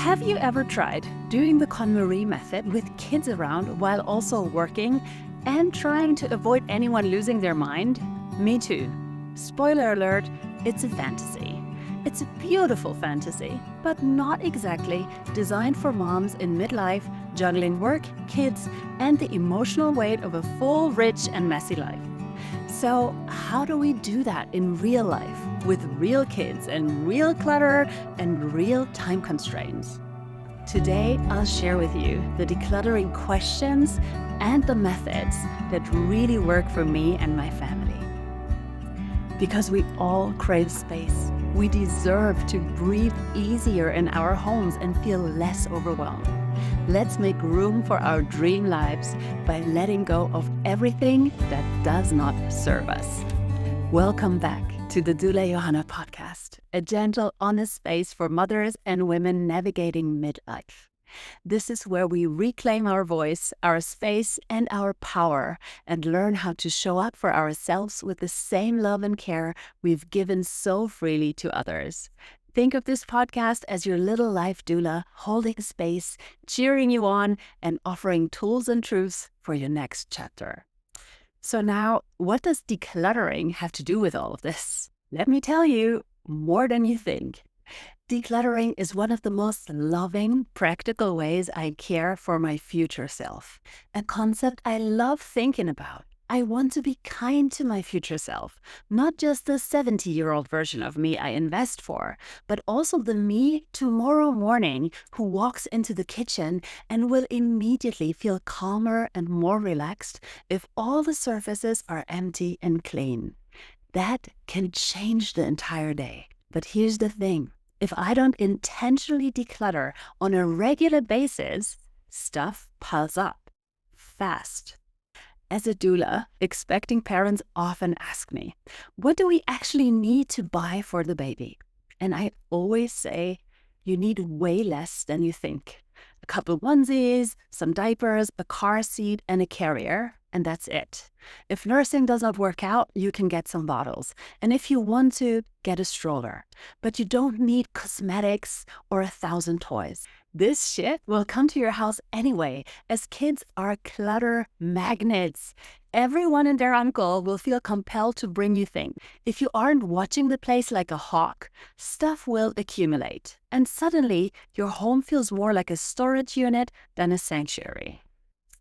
Have you ever tried doing the KonMari method with kids around while also working and trying to avoid anyone losing their mind? Me too. Spoiler alert, it's a fantasy. It's a beautiful fantasy, but not exactly designed for moms in midlife, juggling work, kids, and the emotional weight of a full, rich, and messy life. So how do we do that in real life with real kids and real clutter and real time constraints? Today, I'll share with you the decluttering questions and the methods that really work for me and my family. Because we all crave space. We deserve to breathe easier in our homes and feel less overwhelmed. Let's make room for our dream lives by letting go of everything that does not serve us. Welcome back to the Doula Johanna Podcast, a gentle, honest space for mothers and women navigating midlife. This is where we reclaim our voice, our space, and our power, and learn how to show up for ourselves with the same love and care we've given so freely to others. Think of this podcast as your little life doula, holding space, cheering you on, and offering tools and truths for your next chapter. So now, what does decluttering have to do with all of this? Let me tell you, more than you think. Decluttering is one of the most loving, practical ways I care for my future self. A concept I love thinking about. I want to be kind to my future self, not just the 70-year-old version of me I invest for, but also the me tomorrow morning who walks into the kitchen and will immediately feel calmer and more relaxed if all the surfaces are empty and clean. That can change the entire day. But here's the thing. If I don't intentionally declutter on a regular basis, stuff piles up fast. As a doula, expecting parents often ask me, what do we actually need to buy for the baby? And I always say, you need way less than you think. A couple onesies, some diapers, a car seat, and a carrier, and that's it. If nursing does not work out, you can get some bottles. And if you want to, get a stroller. But you don't need cosmetics or 1,000 toys. This shit will come to your house anyway, as kids are clutter magnets. Everyone and their uncle will feel compelled to bring you things. If you aren't watching the place like a hawk, stuff will accumulate. And suddenly, your home feels more like a storage unit than a sanctuary.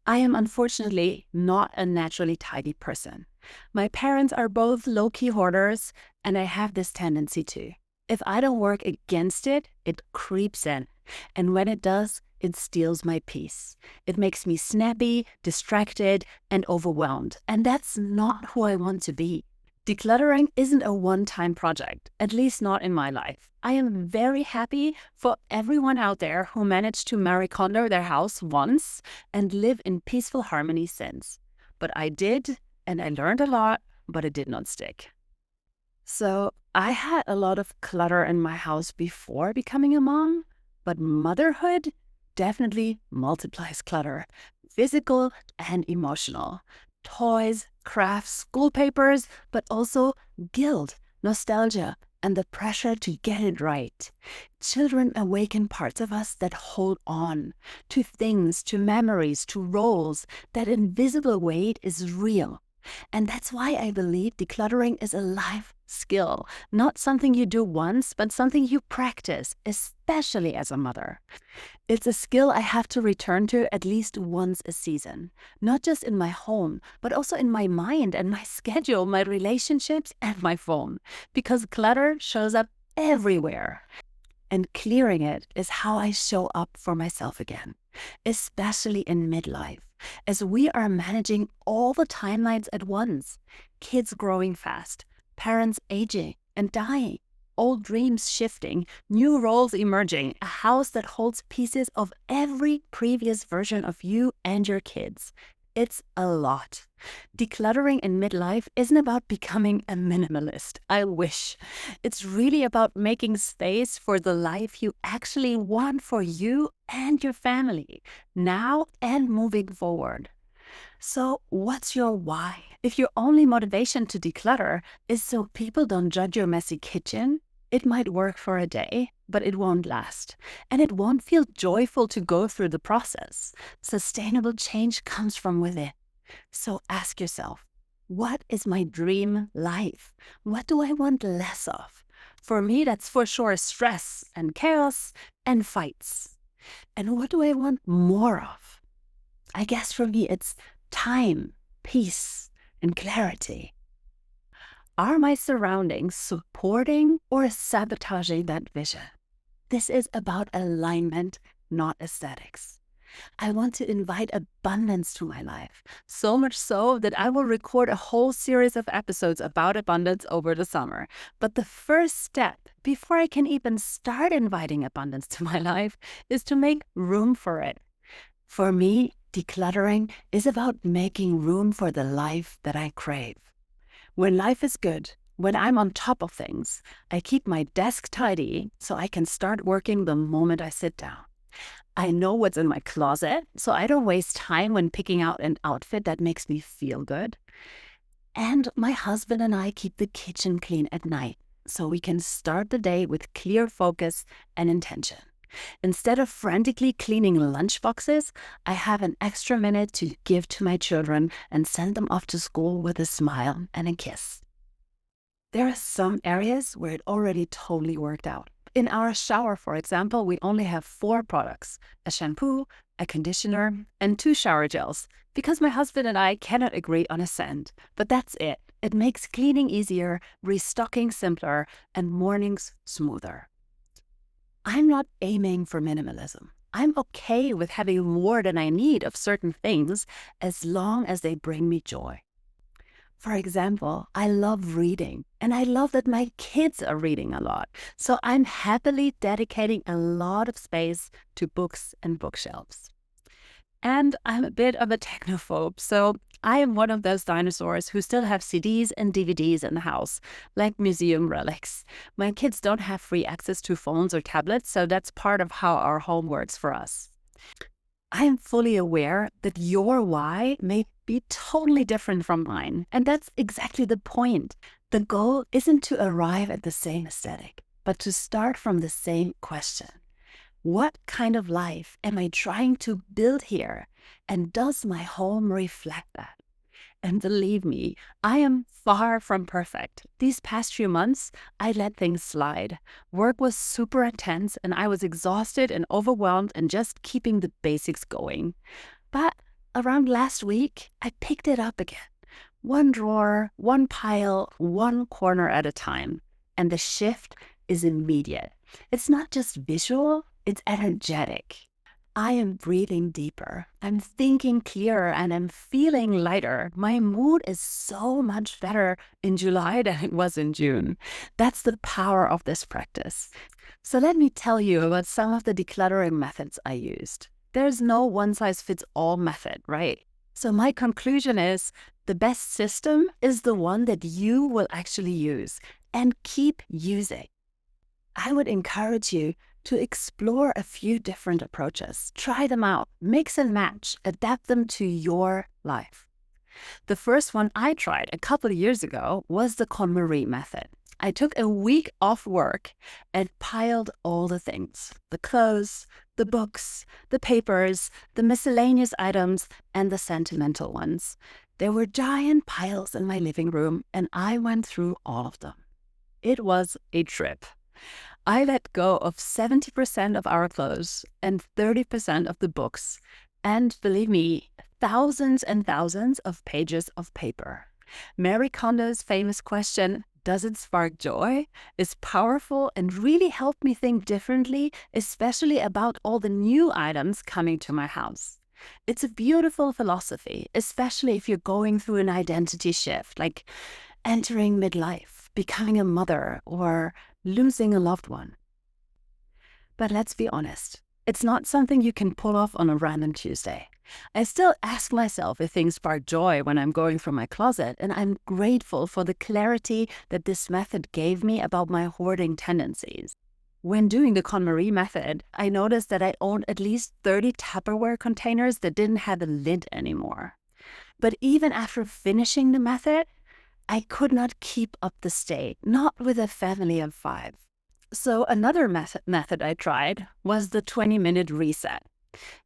I am unfortunately not a naturally tidy person. My parents are both low-key hoarders, and I have this tendency too. If I don't work against it, it creeps in. And when it does, it steals my peace. It makes me snappy, distracted, and overwhelmed. And that's not who I want to be. Decluttering isn't a one-time project, at least not in my life. I am very happy for everyone out there who managed to Marie Kondo their house once and live in peaceful harmony since. But I did, and I learned a lot, but it did not stick. So I had a lot of clutter in my house before becoming a mom, but motherhood definitely multiplies clutter, physical and emotional. Toys, crafts, school papers, but also guilt, nostalgia, and the pressure to get it right. Children awaken parts of us that hold on to things, to memories, to roles. That invisible weight is real. And that's why I believe decluttering is a life skill, not something you do once, but something you practice, especially as a mother. It's a skill I have to return to at least once a season, not just in my home, but also in my mind and my schedule, my relationships, and my phone, because clutter shows up everywhere. And clearing it is how I show up for myself again, especially in midlife, as we are managing all the timelines at once. Kids growing fast, parents aging and dying, old dreams shifting, new roles emerging, a house that holds pieces of every previous version of you and your kids. It's a lot. Decluttering in midlife isn't about becoming a minimalist. I wish. It's really about making space for the life you actually want for you and your family, now and moving forward. So what's your why? If your only motivation to declutter is so people don't judge your messy kitchen, It might work for a day, but it won't last. And it won't feel joyful to go through the process. Sustainable change comes from within. So ask yourself, what is my dream life? What do I want less of? For me, that's for sure stress and chaos and fights. And what do I want more of? I guess for me, it's time, peace, and clarity. Are my surroundings supporting or sabotaging that vision? This is about alignment, not aesthetics. I want to invite abundance to my life, so much so that I will record a whole series of episodes about abundance over the summer. But the first step, before I can even start inviting abundance to my life, is to make room for it. For me, decluttering is about making room for the life that I crave. When life is good, when I'm on top of things, I keep my desk tidy so I can start working the moment I sit down. I know what's in my closet, so I don't waste time when picking out an outfit that makes me feel good. And my husband and I keep the kitchen clean at night so we can start the day with clear focus and intention. Instead of frantically cleaning lunchboxes, I have an extra minute to give to my children and send them off to school with a smile and a kiss. There are some areas where it already totally worked out. In our shower, for example, we only have 4 products: a shampoo, a conditioner, and 2 shower gels, because my husband and I cannot agree on a scent. But that's it. It makes cleaning easier, restocking simpler, and mornings smoother. I'm not aiming for minimalism. I'm okay with having more than I need of certain things as long as they bring me joy. For example, I love reading, and I love that my kids are reading a lot. So I'm happily dedicating a lot of space to books and bookshelves. And I'm a bit of a technophobe, so I am one of those dinosaurs who still have CDs and DVDs in the house, like museum relics. My kids don't have free access to phones or tablets, so that's part of how our home works for us. I am fully aware that your why may be totally different from mine, and that's exactly the point. The goal isn't to arrive at the same aesthetic, but to start from the same question. What kind of life am I trying to build here? And does my home reflect that? And believe me, I am far from perfect. These past few months, I let things slide. Work was super intense and I was exhausted and overwhelmed and just keeping the basics going. But around last week, I picked it up again. One drawer, one pile, one corner at a time. And the shift is immediate. It's not just visual, it's energetic. I am breathing deeper. I'm thinking clearer and I'm feeling lighter. My mood is so much better in July than it was in June. That's the power of this practice. So let me tell you about some of the decluttering methods I used. There's no one-size-fits-all method, right? So my conclusion is the best system is the one that you will actually use and keep using. I would encourage you to explore a few different approaches. Try them out, mix and match, adapt them to your life. The first one I tried a couple of years ago was the KonMari method. I took a week off work and piled all the things: the clothes, the books, the papers, the miscellaneous items, and the sentimental ones. There were giant piles in my living room, and I went through all of them. It was a trip. I let go of 70% of our clothes and 30% of the books, and believe me, thousands and thousands of pages of paper. Marie Kondo's famous question, "Does it spark joy?" is powerful and really helped me think differently, especially about all the new items coming to my house. It's a beautiful philosophy, especially if you're going through an identity shift, like entering midlife, becoming a mother, or losing a loved one. But let's be honest, it's not something you can pull off on a random Tuesday. I still ask myself if things spark joy when I'm going through my closet, and I'm grateful for the clarity that this method gave me about my hoarding tendencies. When doing the KonMari method, I noticed that I owned at least 30 Tupperware containers that didn't have a lid anymore. But even after finishing the method, I could not keep up the stay, not with a family of 5. So another method I tried was the 20-minute reset.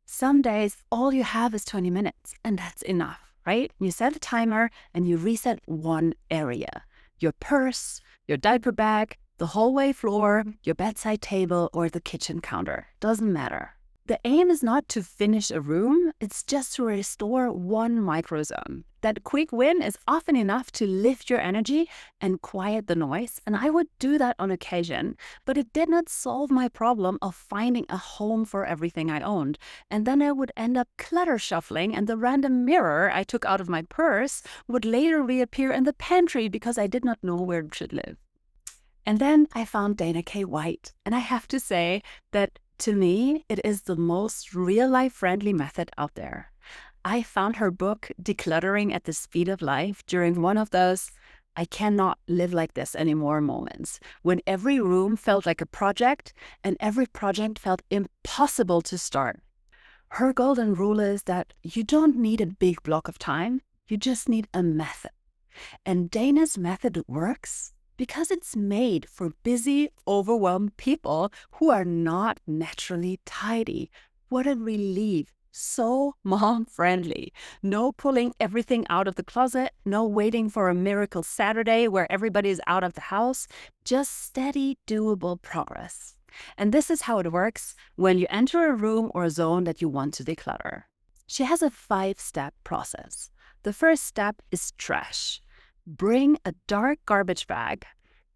Some days, all you have is 20 minutes, and that's enough, right? You set a timer and you reset one area. Your purse, your diaper bag, the hallway floor, your bedside table, or the kitchen counter. Doesn't matter. The aim is not to finish a room, it's just to restore one microzone. That quick win is often enough to lift your energy and quiet the noise, and I would do that on occasion, but it did not solve my problem of finding a home for everything I owned. And then I would end up clutter shuffling, and the random mirror I took out of my purse would later reappear in the pantry because I did not know where it should live. And then I found Dana K. White, and I have to say that to me, it is the most real-life friendly method out there. I found her book, Decluttering at the Speed of Life, during one of those I cannot live like this anymore moments, when every room felt like a project and every project felt impossible to start. Her golden rule is that you don't need a big block of time, you just need a method. And Dana's method works because it's made for busy, overwhelmed people who are not naturally tidy. What a relief. So mom-friendly. No pulling everything out of the closet, no waiting for a miracle Saturday where everybody's out of the house, just steady, doable progress. And this is how it works when you enter a room or a zone that you want to declutter. She has a 5-step process. The first step is trash. Bring a dark garbage bag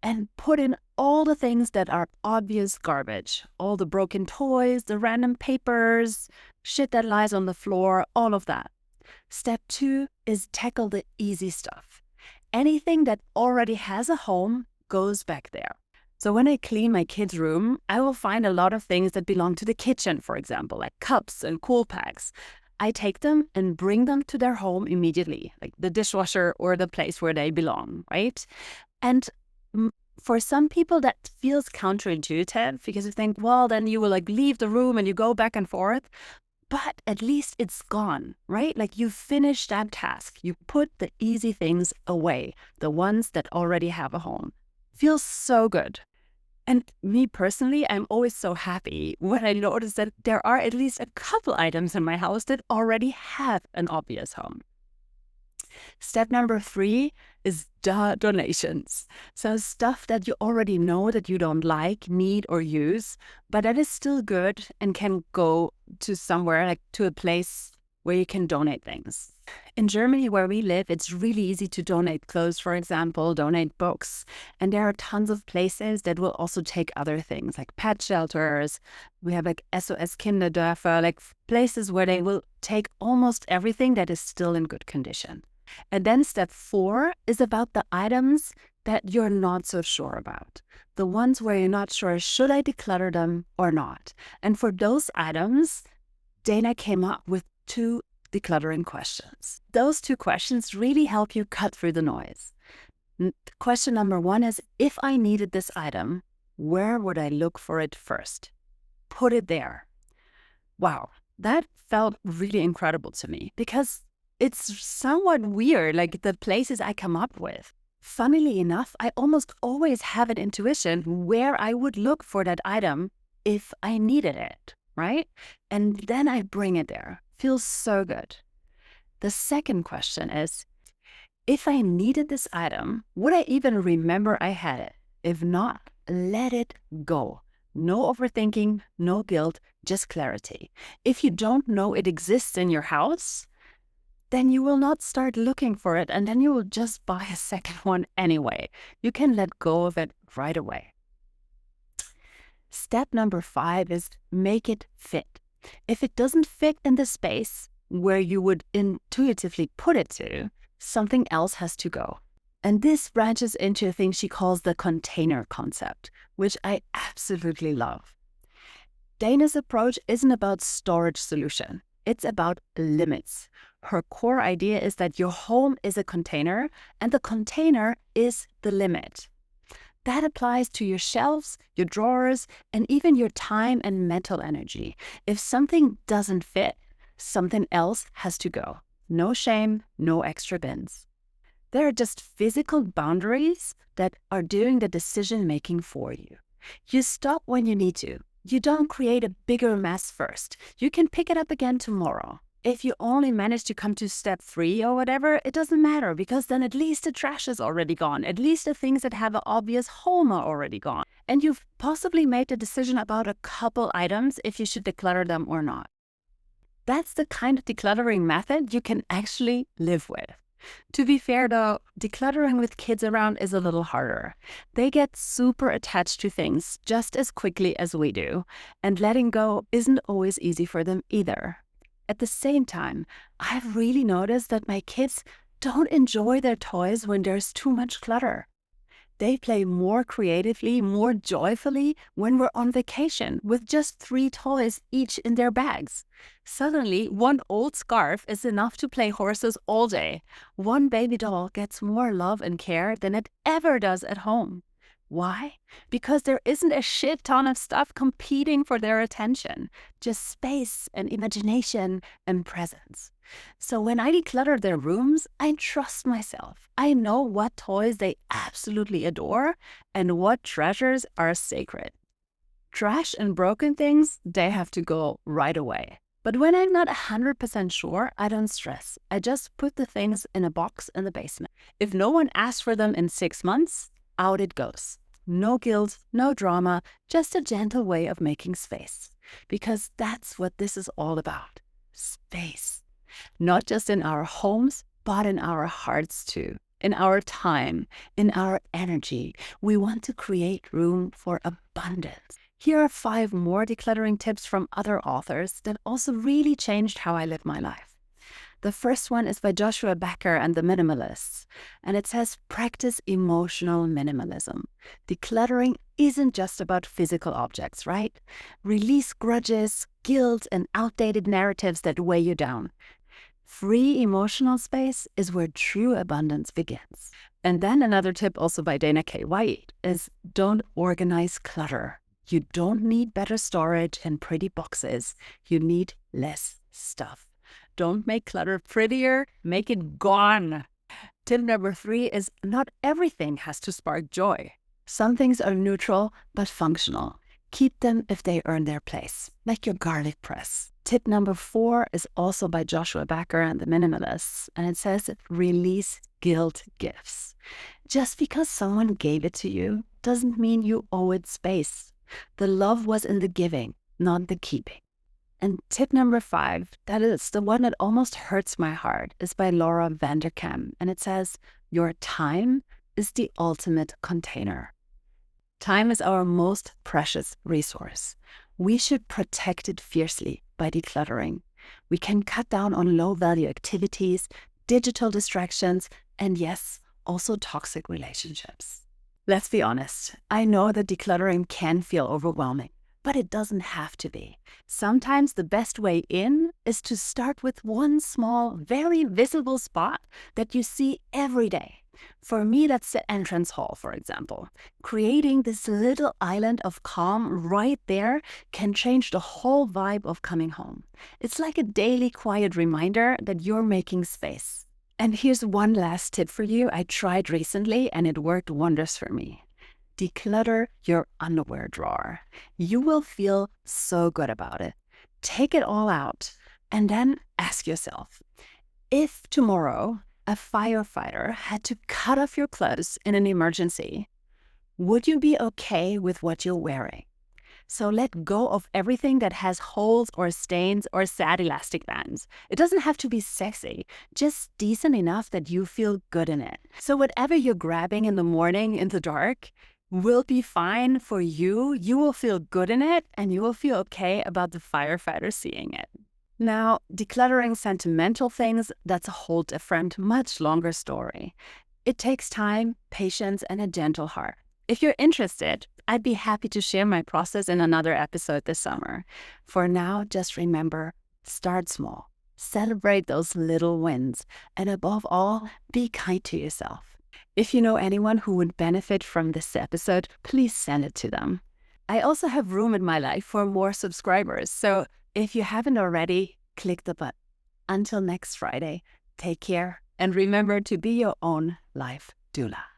and put in all the things that are obvious garbage. All the broken toys, the random papers, shit that lies on the floor, all of that. Step 2 is tackle the easy stuff. Anything that already has a home goes back there. So when I clean my kids' room, I will find a lot of things that belong to the kitchen, for example, like cups and cool packs. I take them and bring them to their home immediately, like the dishwasher or the place where they belong, right? And for some people, that feels counterintuitive because you think, well, then you will leave the room and you go back and forth. But at least it's gone, right? You finish that task. You put the easy things away, the ones that already have a home. Feels so good. And me personally, I'm always so happy when I notice that there are at least a couple items in my house that already have an obvious home. Step number 3 is donations. So stuff that you already know that you don't like, need, or use, but that is still good and can go to somewhere, to a place where you can donate things. In Germany, where we live, it's really easy to donate clothes, for example, donate books. And there are tons of places that will also take other things, like pet shelters. We have SOS Kinderdörfer, places where they will take almost everything that is still in good condition. And then step 4 is about the items that you're not so sure about. The ones where you're not sure, should I declutter them or not? And for those items, Dana came up with 2 decluttering questions. Those 2 questions really help you cut through the noise. Question number 1 is, if I needed this item, where would I look for it first? Put it there. Wow, that felt really incredible to me because it's somewhat weird, the places I come up with. Funnily enough, I almost always have an intuition where I would look for that item if I needed it, right? And then I bring it there. Feels so good. The second question is, if I needed this item, would I even remember I had it? If not, let it go. No overthinking, no guilt, just clarity. If you don't know it exists in your house, then you will not start looking for it, and then you will just buy a second one anyway. You can let go of it right away. Step number 5 is make it fit. If it doesn't fit in the space where you would intuitively put it to, something else has to go. And this branches into a thing she calls the container concept, which I absolutely love. Dana's approach isn't about storage solution. It's about limits. Her core idea is that your home is a container and the container is the limit. That applies to your shelves, your drawers, and even your time and mental energy. If something doesn't fit, something else has to go. No shame, no extra bins. There are just physical boundaries that are doing the decision-making for you. You stop when you need to. You don't create a bigger mess first. You can pick it up again tomorrow. If you only manage to come to step 3 or whatever, it doesn't matter, because then at least the trash is already gone. At least the things that have an obvious home are already gone. And you've possibly made a decision about a couple items if you should declutter them or not. That's the kind of decluttering method you can actually live with. To be fair though, decluttering with kids around is a little harder. They get super attached to things just as quickly as we do, and letting go isn't always easy for them either. At the same time, I've really noticed that my kids don't enjoy their toys when there's too much clutter. They play more creatively, more joyfully when we're on vacation with just 3 toys each in their bags. Suddenly, one old scarf is enough to play horses all day. One baby doll gets more love and care than it ever does at home. Why? Because there isn't a shit ton of stuff competing for their attention, just space and imagination and presence. So when I declutter their rooms, I trust myself. I know what toys they absolutely adore and what treasures are sacred. Trash and broken things, they have to go right away. But when I'm not 100% sure, I don't stress. I just put the things in a box in the basement. If no one asks for them in 6 months, out it goes. No guilt, no drama, just a gentle way of making space. Because that's what this is all about. Space. Not just in our homes, but in our hearts too. In our time, in our energy. We want to create room for abundance. Here are 5 more decluttering tips from other authors that also really changed how I live my life. The first one is by Joshua Becker and the Minimalists, and it says, practice emotional minimalism. Decluttering isn't just about physical objects, right? Release grudges, guilt, and outdated narratives that weigh you down. Free emotional space is where true abundance begins. And then another tip also by Dana K. White is, don't organize clutter. You don't need better storage and pretty boxes. You need less stuff. Don't make clutter prettier, make it gone. Tip number 3 is, not everything has to spark joy. Some things are neutral but functional. Keep them if they earn their place, like your garlic press. Tip number 4 is also by Joshua Becker and the Minimalists, and it says, release guilt gifts. Just because someone gave it to you doesn't mean you owe it space. The love was in the giving, not the keeping. And tip number 5, that is the one that almost hurts my heart, is by Laura Vanderkam. And it says, your time is the ultimate container. Time is our most precious resource. We should protect it fiercely by decluttering. We can cut down on low-value activities, digital distractions, and yes, also toxic relationships. Let's be honest. I know that decluttering can feel overwhelming. But it doesn't have to be. Sometimes the best way in is to start with one small, very visible spot that you see every day. For me, that's the entrance hall, for example. Creating this little island of calm right there can change the whole vibe of coming home. It's like a daily quiet reminder that you're making space. And here's one last tip for you I tried recently and it worked wonders for me. Declutter your underwear drawer. You will feel so good about it. Take it all out and then ask yourself, if tomorrow a firefighter had to cut off your clothes in an emergency, would you be okay with what you're wearing? So let go of everything that has holes or stains or sad elastic bands. It doesn't have to be sexy, just decent enough that you feel good in it. So whatever you're grabbing in the morning in the dark will be fine for you. You will feel good in it and you will feel okay about the firefighter seeing it. Now, decluttering sentimental things, that's a whole different, much longer story. It takes time, patience, and a gentle heart. If you're interested, I'd be happy to share my process in another episode this summer. For now, just remember, start small. Celebrate those little wins. And above all, be kind to yourself. If you know anyone who would benefit from this episode, please send it to them. I also have room in my life for more subscribers, so if you haven't already, click the button. Until next Friday, take care and remember to be your own life doula.